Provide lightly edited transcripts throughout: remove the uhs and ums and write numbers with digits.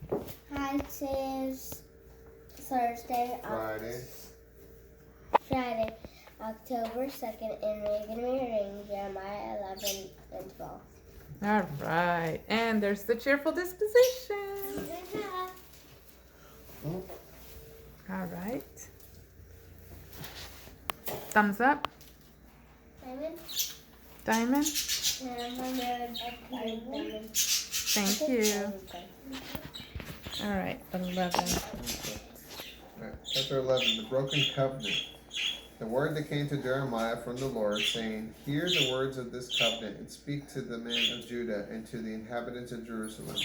Hi, today's Thursday, Friday, October 2nd, and we're going to be reading Jeremiah 11 and 12. All right. And there's the cheerful disposition. All right. Thumbs up. Diamond. Thank you. All right. 11. Chapter 11, the broken covenant. The word that came to Jeremiah from the Lord, saying, Hear the words of this covenant, and speak to the men of Judah and to the inhabitants of Jerusalem.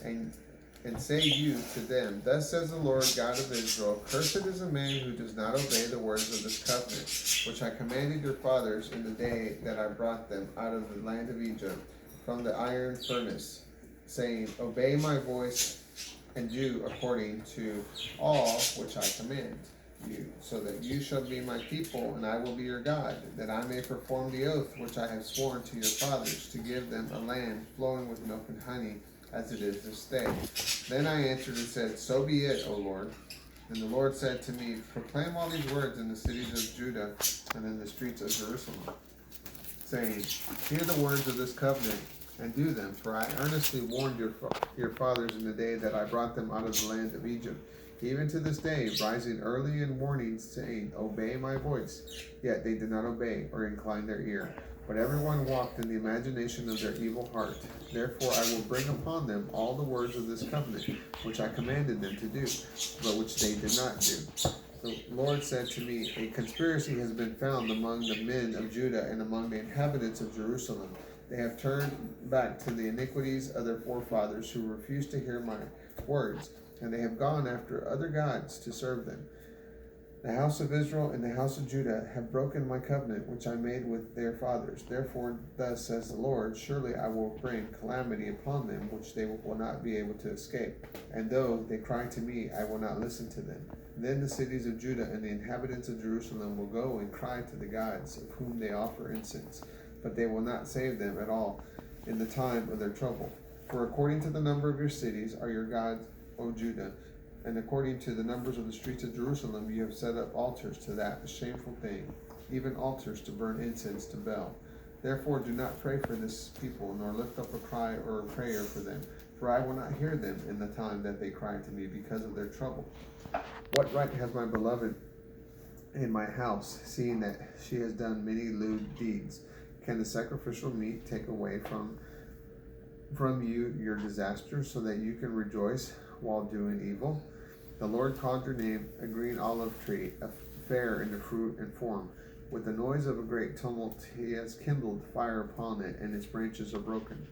And say you to them, Thus says the Lord God of Israel, Cursed is a man who does not obey the words of this covenant, which I commanded your fathers in the day that I brought them out of the land of Egypt, from the iron furnace, saying, Obey my voice and do according to all which I command you, so that you shall be my people, and I will be your God, that I may perform the oath which I have sworn to your fathers, to give them a land flowing with milk and honey, as it is this day. Then I answered and said, So be it, O Lord. And the Lord said to me, Proclaim all these words in the cities of Judah and in the streets of Jerusalem, saying, Hear the words of this covenant, and do them, for I earnestly warned your fathers in the day that I brought them out of the land of Egypt, even to this day, rising early in warning, saying, Obey my voice. Yet they did not obey or incline their ear, but everyone walked in the imagination of their evil heart. Therefore I will bring upon them all the words of this covenant, which I commanded them to do, but which they did not do. The Lord said to me, A conspiracy has been found among the men of Judah and among the inhabitants of Jerusalem. They have turned back to the iniquities of their forefathers, who refused to hear my words, and they have gone after other gods to serve them. The house of Israel and the house of Judah have broken my covenant which I made with their fathers. Therefore, thus says the Lord, Surely I will bring calamity upon them, which they will not be able to escape. And though they cry to me, I will not listen to them. Then the cities of Judah and the inhabitants of Jerusalem will go and cry to the gods, of whom they offer incense, but they will not save them at all in the time of their trouble. For according to the number of your cities are your gods, O Judah, and according to the numbers of the streets of Jerusalem you have set up altars to that shameful thing, even altars to burn incense to Baal. Therefore do not pray for this people, nor lift up a cry or a prayer for them, for I will not hear them in the time that they cry to me because of their trouble. What right has my beloved in my house, seeing that she has done many lewd deeds? Can the sacrificial meat take away from you your disaster, so that you can rejoice while doing evil? The Lord called your name a green olive tree, a fair in the fruit and form. With the noise of a great tumult he has kindled fire upon it, and its branches are broken.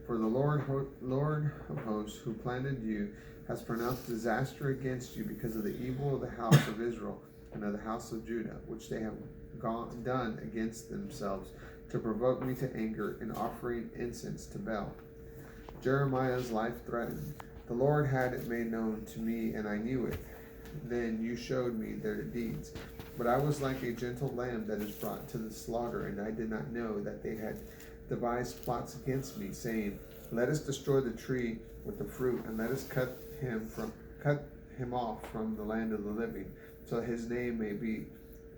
For the Lord of hosts, who planted you, has pronounced disaster against you because of the evil of the house of Israel and of the house of Judah, which they have done against themselves, to provoke me to anger in offering incense to Baal. Jeremiah's life threatened. The Lord had it made known to me, and I knew it. Then you showed me their deeds. But I was like a gentle lamb that is brought to the slaughter, and I did not know that they had devised plots against me, saying, Let us destroy the tree with the fruit, and let us cut him off from the land of the living, so that his name may be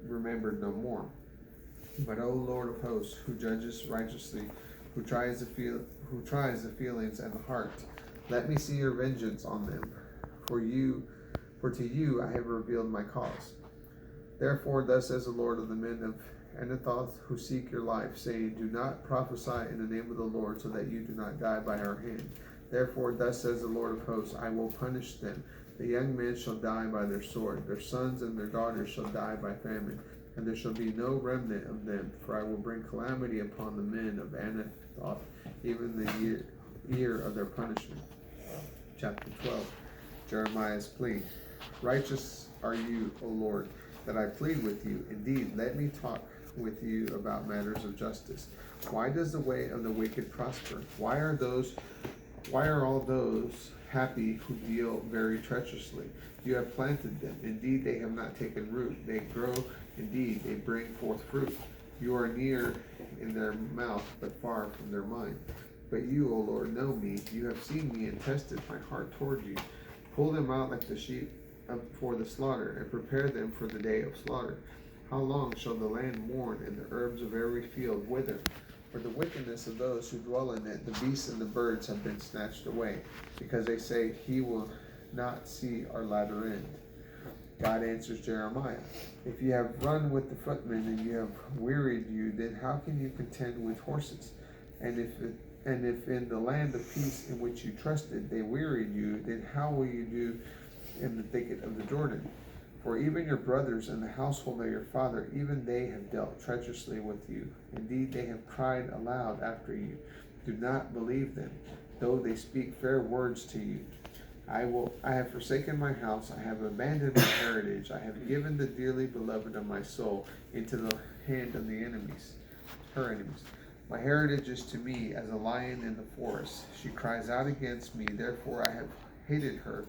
remembered no more. But O Lord of hosts, who judges righteously, who tries the feelings and the heart, let me see your vengeance on them. For to you I have revealed my cause. Therefore, thus says the Lord of the men of Anathoth, who seek your life, saying, Do not prophesy in the name of the Lord, so that you do not die by our hand. Therefore, thus says the Lord of hosts, I will punish them. The young men shall die by their sword, their sons and their daughters shall die by famine, and there shall be no remnant of them, for I will bring calamity upon the men of Anathoth, even the year of their punishment. Chapter 12. Jeremiah's plea. Righteous are you, O Lord, that I plead with you. Indeed, let me talk with you about matters of justice. Why does the way of the wicked prosper? Why are all those happy who deal very treacherously? You have planted them. Indeed, they have not taken root. They grow. Indeed, they bring forth fruit. You are near in their mouth, but far from their mind. But you, O Lord, know me. You have seen me and tested my heart toward you. Pull them out like the sheep for the slaughter, and prepare them for the day of slaughter. How long shall the land mourn, and the herbs of every field wither? For the wickedness of those who dwell in it, the beasts and the birds have been snatched away, because they say, He will not see our latter end. God answers Jeremiah, If you have run with the footmen and you have wearied you, then how can you contend with horses? And if in the land of peace in which you trusted they wearied you, then how will you do in the thicket of the Jordan? For even your brothers and the household of your father, even they have dealt treacherously with you. Indeed, they have cried aloud after you. Do not believe them, though they speak fair words to you. I have forsaken my house, I have abandoned my heritage, I have given the dearly beloved of my soul into the hand of the enemies, her enemies. My heritage is to me as a lion in the forest. She cries out against me, therefore I have hated her.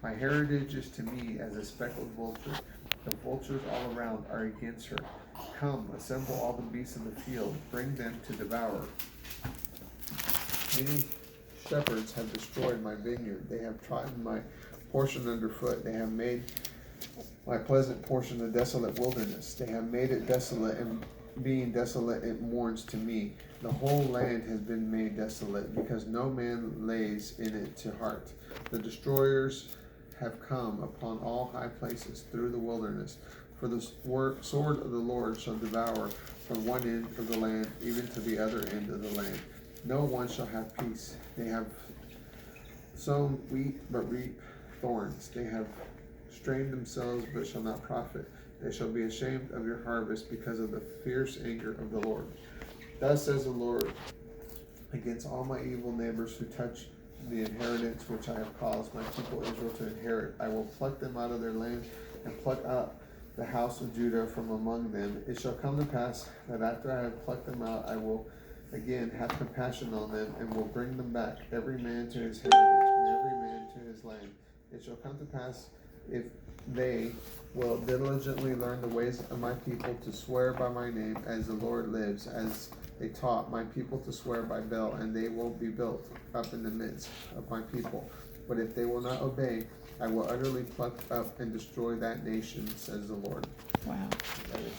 My heritage is to me as a speckled vulture. The vultures all around are against her. Come, assemble all the beasts of the field, bring them to devour. Many shepherds have destroyed my vineyard. They have trodden my portion underfoot. They have made my pleasant portion a desolate wilderness. They have made it desolate, and being desolate, it mourns to me. The whole land has been made desolate, because no man lays in it to heart. The destroyers have come upon all high places through the wilderness. For the sword of the Lord shall devour from one end of the land even to the other end of the land. No one shall have peace. They have sown wheat but reap thorns. They have strained themselves but shall not profit. They shall be ashamed of your harvest because of the fierce anger of the Lord. Thus says the Lord, against all my evil neighbors who touch the inheritance which I have caused my people Israel to inherit, I will pluck them out of their land and pluck out the house of Judah from among them. It shall come to pass that after I have plucked them out, I will again have compassion on them, and will bring them back, every man to his heritage, and every man to his land. It shall come to pass, if they will diligently learn the ways of my people, to swear by my name, as the Lord lives, as they taught my people to swear by Baal, and they will be built up in the midst of my people. But if they will not obey, I will utterly pluck up and destroy that nation, says the Lord. Wow. That is